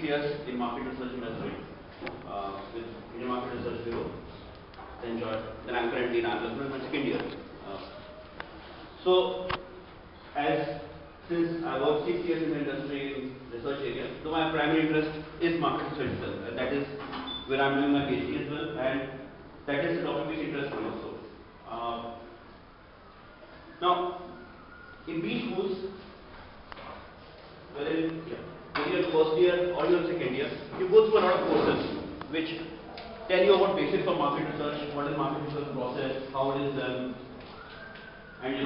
years in market research industry with Indian Market Research Bureau. Then I'm currently in my second year. So, since I worked 6 years in the industry in research area, so my primary interest is market research itself, and that is where I'm doing my PhD as well, and that is the topic which interests me also. Now, in B schools, whether you're first year or you're second year, you go through a lot of courses which tell you about basics of market research, what is market research process, how it is done, and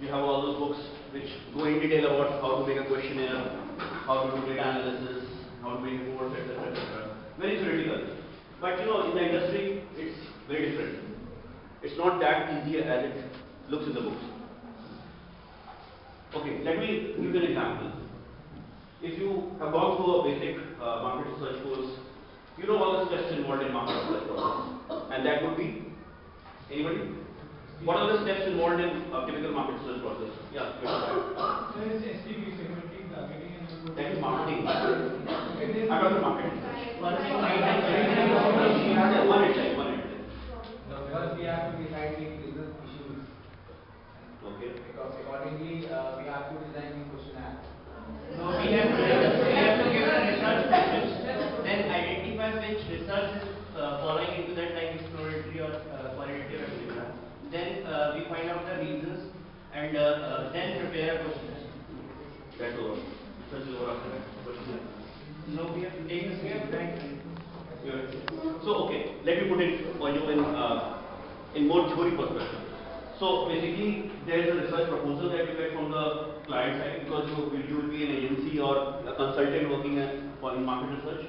you have all those books which go in detail about how to make a questionnaire, how to do data analysis, how to make reports, etc., etc. Very theoretical. But in the industry, it's very different. It's not that easy as it looks in the books. Okay, let me give you an example. If you have gone through a basic market research course, you know all the steps involved in market research process. And that would be, anybody? What are the steps involved in a typical market research process? Yeah, there is STP, segmenting, targeting, and that is marketing. I'm talking market research. One at a time. Because we have to decide the business issues. Okay. Because accordingly, we have to design the questionnaire. No, we have to give a research package, then identify which research is following into that, like exploratory or qualitative, etc. Then we find out the reasons and then prepare a questionnaire. That's over. Research is over after that. Questionnaire. No, we have to take the same time. So okay, let me put it for you in more theory perspective. So basically, there is a research proposal that you get from the client side, because you will be an agency or a consultant working in market research.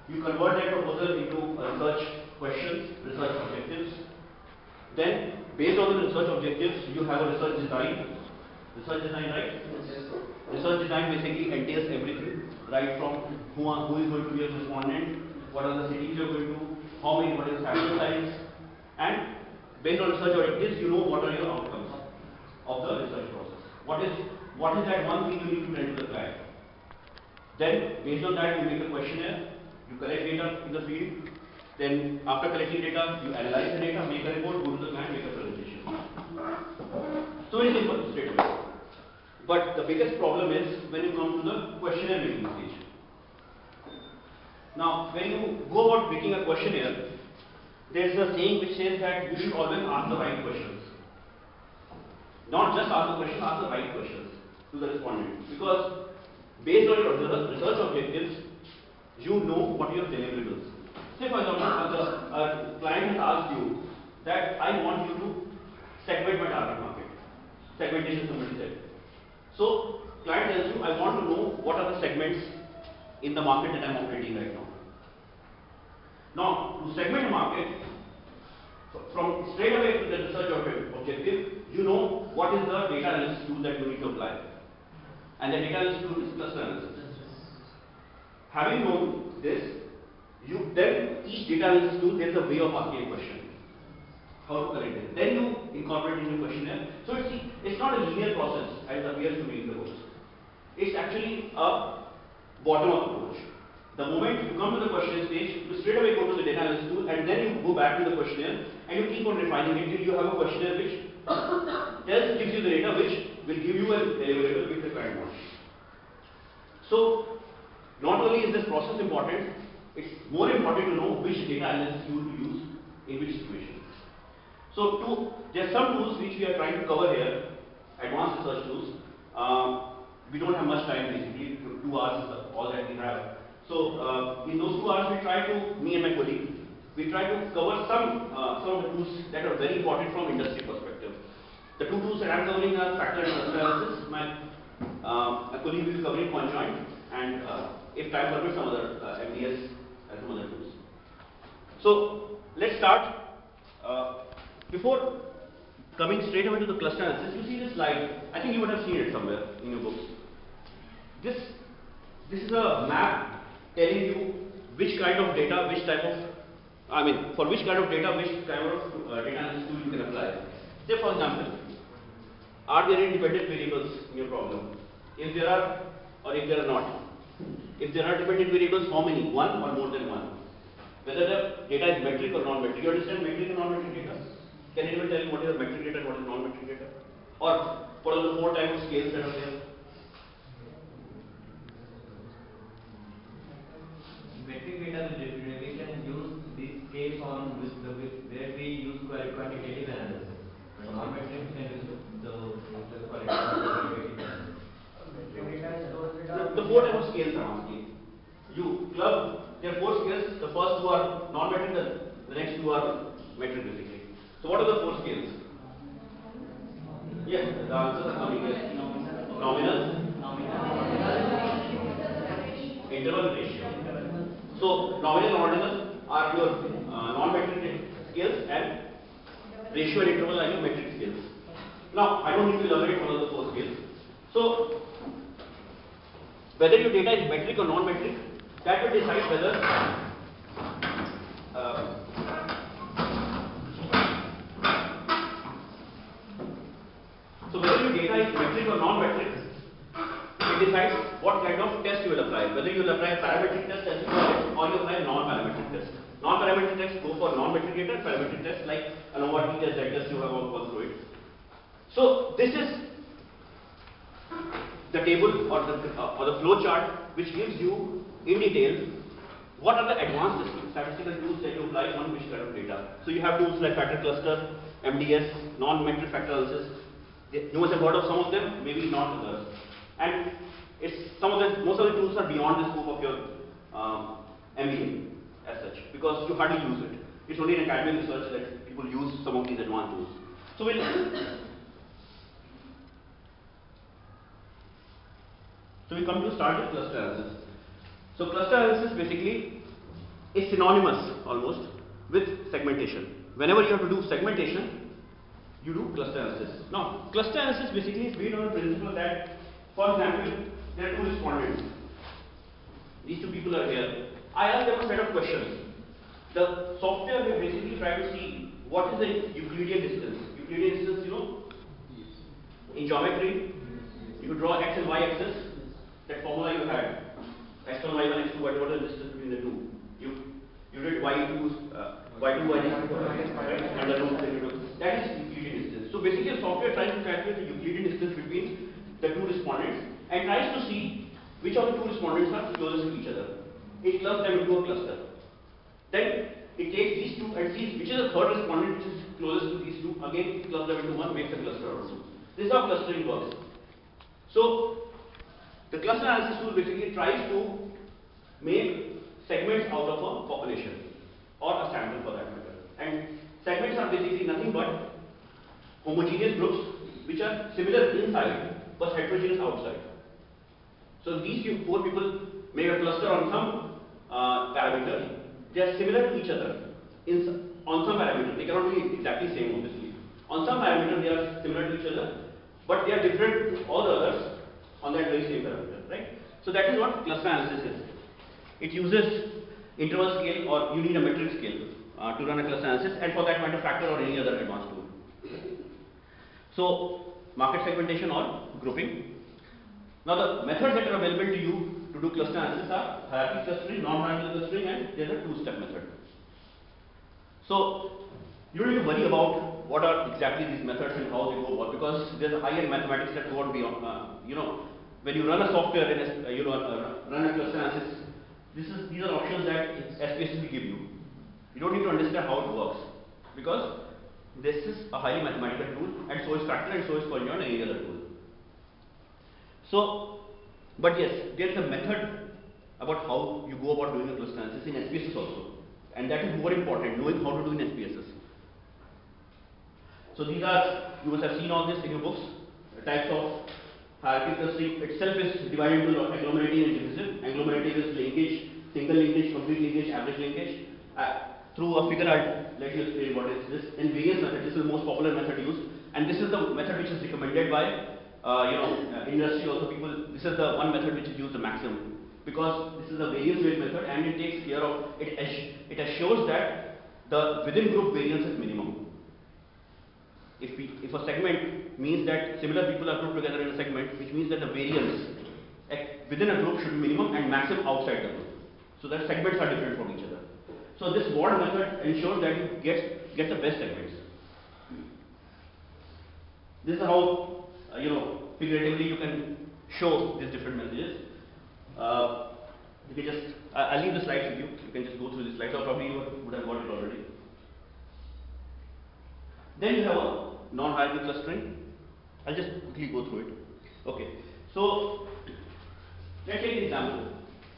You convert that proposal into research questions, research objectives. Then, based on the research objectives, you have a research design. Research design, right? Yes. Research design basically entails everything, right from who is going to be a respondent, what are the cities you are going to, what is the sample size, and based on research objectives, you know what are your outcomes of the research process. What is that one thing you need to tell to the client? Then, based on that, you make a questionnaire, you collect data in the field. Then, after collecting data, you analyze the data, make a report, go to the client, make a presentation. So very simple, straight away. But the biggest problem is when you come to the questionnaire making stage. Now, when you go about making a questionnaire, there is a saying which says that you should always ask the right questions. Not just ask the question, ask the right questions to the respondent. Because based on your research objectives, you know what are your deliverables. Say for example, a client has asked you that I want you to segment my target market. Segmentation, somebody said. So, client tells you, I want to know what are the segments in the market that I am operating right now. Now, to segment a market, from straight away to the research objective, you know what is the data analysis tool that you need to apply. And the data analysis tool is cluster analysis. Having known this, then each data analysis tool, there is a way of asking a question. How to collect it. Then you incorporate it in your questionnaire. So it's not a linear process as appears to be in the books. It's actually a bottom-up approach. The moment you come to the questionnaire stage, you straight away go to the data analysis tool, and then you go back to the questionnaire and you keep on refining it till you have a questionnaire which gives you the data which will give you a deliverable which the client wants. So not only is this process important, it's more important to know which data analysis tool to use in which situation. So there are some tools which we are trying to cover here, advanced research tools. We don't have much time basically, 2 hours is all that we have. So in those 2 hours me and my colleague, we try to cover some of the tools that are very important from industry perspective. The 2 tools that I am covering are factor and cluster analysis. My colleague will be covering conjoint, and if time permits, some other MDS and some other tools. So let's start. Before coming straight away to the cluster analysis, you see this slide. I think you would have seen it somewhere in your books. This is a map telling you which kind of data, for which kind of data, which kind of data analysis tool you can apply. Say for example, are there independent variables in your problem? If there are, or if there are not, If there are dependent variables, how many? One or more than one? Whether the data is metric or non-metric. You understand metric and non-metric data? Can anyone tell me what is metric data and what is non-metric data? Or what are the 4 types of scales that are there? Metric data we can use these scales on where we use quantitative analysis. But non-metric we can use the qualitative analysis. The 4 types of scales are asking. You club, there are 4 scales. The first 2 are non-metric, the next 2 are metric basically. So what are the 4 scales? Yes, the answers are coming here. Nominal, interval, ratio. So nominal and ordinal are your non-metric scales, and ratio and interval are your metric scales. Now I don't need to elaborate what are the 4 scales. So whether your data is metric or non-metric, that will decide whether so whether your data is metric or non-metric, it decides what kind of test you will apply. Whether you will apply a parametric test as you call it, or you apply a non-parametric test. Non-parametric tests go for non-metric data, parametric tests like ANOVA test, that test you have all gone through it. So this is the table or the flow chart which gives you in detail what are the advanced statistical tools that you apply on which kind of data. So you have tools like factor cluster, MDS, non-metric factor analysis. You must have heard of some of them, maybe not others. And most of the tools are beyond the scope of your MBA as such, because you hardly use it. It's only in academic research that people use some of these advanced tools. So we come to start with cluster analysis. So cluster analysis basically is synonymous almost with segmentation. Whenever you have to do segmentation, you do cluster analysis. Now, cluster analysis basically is based on the principle that, for example, there are 2 respondents. These 2 people are here. I ask them a set of questions. The software will basically try to see what is the Euclidean distance. Euclidean distance, you know, in geometry, you could draw x and y axis. That formula you had, x1, y1, x2, what is the distance between the 2? You did y2, y2, right? Under root, that is Euclidean distance. So basically, the software tries to calculate the Euclidean distance between the 2 respondents and tries to see which of the 2 respondents are closest to each other. It clusters them into a cluster. Then it takes these 2 and sees which is the 3rd respondent which is closest to these 2. Again, it clusters them into one, makes a cluster also. This is how clustering works. So the cluster analysis tool basically tries to make segments out of a population or a sample for that matter. And segments are basically nothing but homogeneous groups which are similar inside but heterogeneous outside. So these 4 people make a cluster on some parameter. They are similar to each other on some parameter. They cannot be exactly same obviously. On some parameter they are similar to each other, but they are different to all the others on that very same parameter, right? So that is what cluster analysis is. It uses interval scale, or you need a metric scale to run a cluster analysis, and for that matter factor or any other advanced tool. So market segmentation or grouping. Now the methods that are available to you to do cluster analysis are hierarchical clustering, non-hierarchical clustering, and there is a 2-step method. So you don't need to worry about what are exactly these methods and how they go about, because there's a higher mathematics that go on beyond. When you run a software and run a cluster analysis, these are options that SPSS will give you. You don't need to understand how it works, because this is a highly mathematical tool, and so is factor, and so is polynomial, and any other tool. So, but yes, there is a method about how you go about doing a cluster analysis in SPSS also, and that is more important, knowing how to do in SPSS. So these are, you must have seen all this in your books, the types of hierarchical clustering itself is divided into agglomerative and diffusive. Agglomerative is linkage, single linkage, complete linkage, average linkage. Through a figure I'll let you explain what is this. And various methods, this is the most popular method used, and this is the method which is recommended by industry also. People, this is the one method which is used the maximum, because this is a variance weight method, and it takes care of it. It assures that the within group variance is minimum. If a segment means that similar people are grouped together in a segment, which means that the variance within a group should be minimum and maximum outside the group. So that segments are different from each other. So this ward method ensures that you get the best segments. This is how figuratively you can show these different messages. You can just I'll leave the slides with you. You can just go through the slides, or probably you would have got it already. Then you have a non-hierarchical clustering. I'll just quickly go through it. Okay. So let's take an example.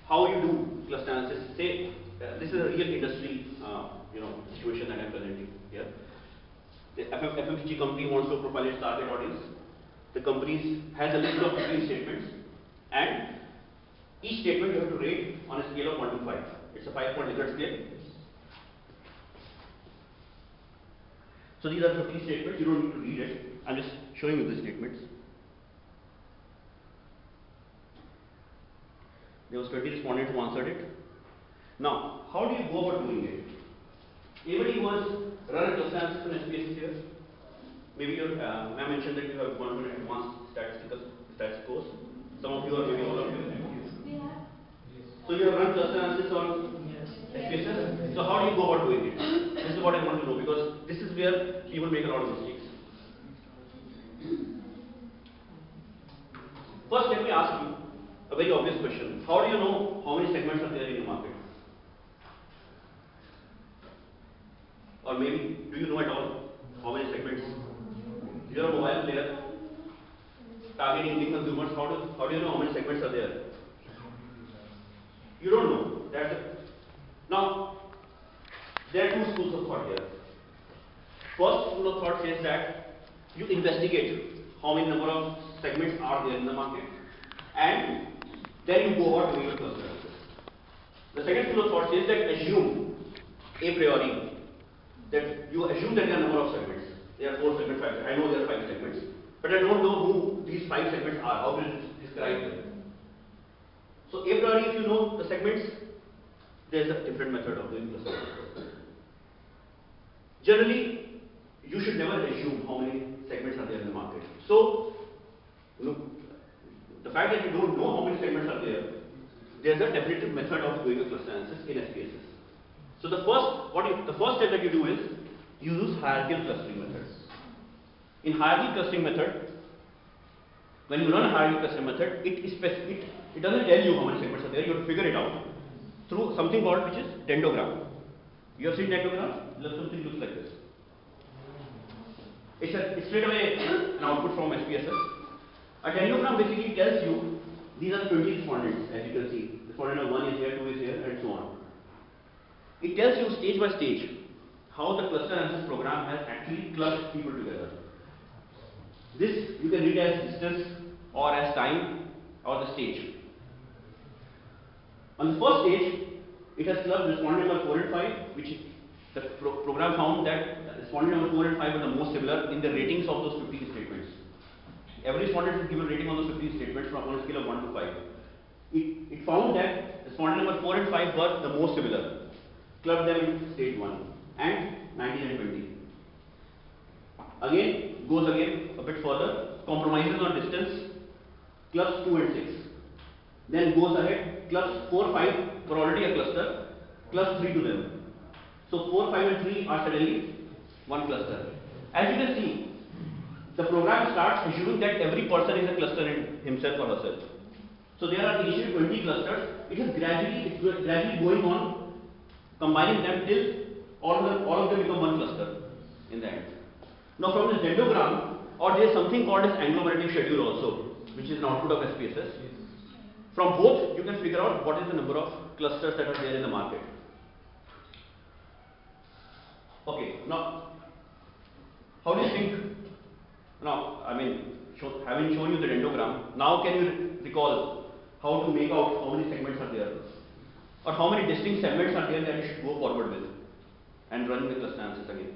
How you do cluster analysis. Say this is a real industry situation that I'm presenting here. The FMCG company wants to profile its target audience. The company has a list of 15 statements, and each statement you have to rate on a scale of 1 to 5. It's a 5-point Likert scale. So these are 15 statements. You don't need to read it. I'm just showing you the statements. There was 20 respondents who answered it. Now, how do you go about doing it? Anybody who has run a cluster analysis on SPSS here? Maybe your ma'am mentioned that you have gone to an advanced statistics course. Some of you or maybe all of you. So you have run cluster analysis on SPSS. So how do you go about doing it? This is what I want to know, because this is where people make a lot of mistakes. First, let me ask you a very obvious question. How do you know how many segments are there in your market? Or maybe, do you know at all how many segments? You're a mobile player targeting Indian consumers. How do you know how many segments are there? You don't know. That's it. Now, there are two schools of thought here. First school of thought says that you investigate how many number of segments are there in the market, and then you go about doing your cluster analysis. The second school of thought says that assume a priori that you assume that there are a number of segments. There are 4 segments, 5 segments. I know there are 5 segments, but I don't know who these 5 segments are. How will you describe them? So a priori, if you know the segments, there is a different method of doing cluster analysis. Generally, you should never assume how many segments are there in the market. So, the fact that you don't know how many segments are there, there's a definitive method of doing a cluster analysis in SPSS. So the first step that you do is you use hierarchical clustering methods. In hierarchical clustering method, when you run a hierarchical clustering method, it doesn't tell you how many segments are there. You have to figure it out through something called which is dendrogram. You have seen dendrogram? Something looks like this. It's straight away an output from SPSS. A dendrogram basically tells you these are the 20 respondents, as you can see. Respondent 1 is here, 2 is here, and so on. It tells you stage by stage how the cluster analysis program has actually clustered people together. This you can read as distance or as time or the stage. On the first stage, it has clubbed respondent number 4 and 5, which the program found that respondent number 4 and 5 were the most similar in the ratings of those 15 statements. Every respondent is given rating on those 15 statements from on a scale of 1 to 5. It found that respondent number 4 and 5 were the most similar. Clubbed them in stage 1 and 19 and 20. Again, goes again a bit further, compromises on distance, clubs 2 and 6. Then goes ahead, clubs 4, 5 were already a cluster, clubs 3 to them. So 4, 5 and 3 are suddenly one cluster. As you can see, the program starts assuming that every person is a cluster in himself or herself. So there are initially 20 clusters. It's gradually going on, combining them till all of them become one cluster in the end. Now from this dendrogram, or there is something called as agglomerative schedule also, which is an output of SPSS. From both, you can figure out what is the number of clusters that are there in the market. Okay, now, how do you think? Now, having shown you the dendrogram, now can you recall how to make out how many segments are there? Or how many distinct segments are there that you should go forward with and run the cluster analysis again?